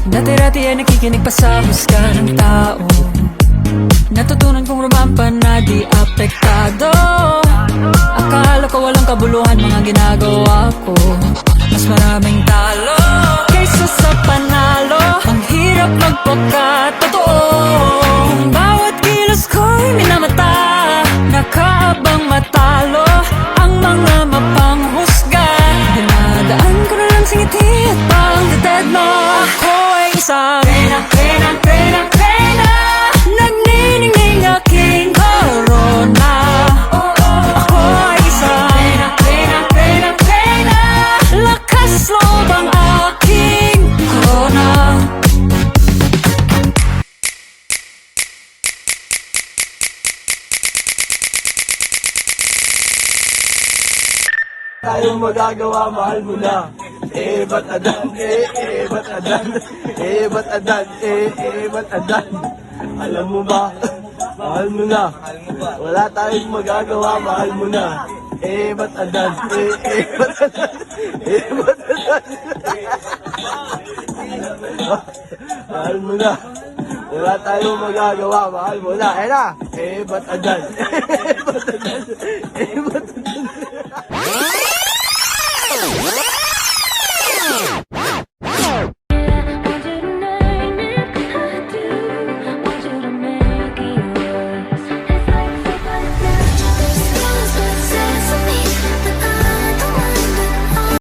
Dati-dati ay nakikinig pa sa husga ng tao. Natutunan kong rumampa na di apektado. Akala ko walang kabuluhan mga ginagawa ko. Mas maraming talo kaysa sa panalo. Ang hirap magpakatotoo. Bawat kilos ko'y minamata. Nakaabang matalo ang mga mapanghusga. Dinadaan ko na lang singiti at pang-dead mo. Ako ay isang pena nagniningning aking corona. Ako ay isang pena lakas loob ang aking corona. Tayong magagawa, mahal mo na. Ba't adan? Ba't adan? Ba't adan? Ba't adan? Alam mo ba, mahal mo na. Wala tayong magagawa, mahal mo na. Ba't adan? Ba't adan? Ba't adan? Mahal mo na. Wala tayong magagawa, mahal mo na. Ba't adan? Ba't adan? Ba't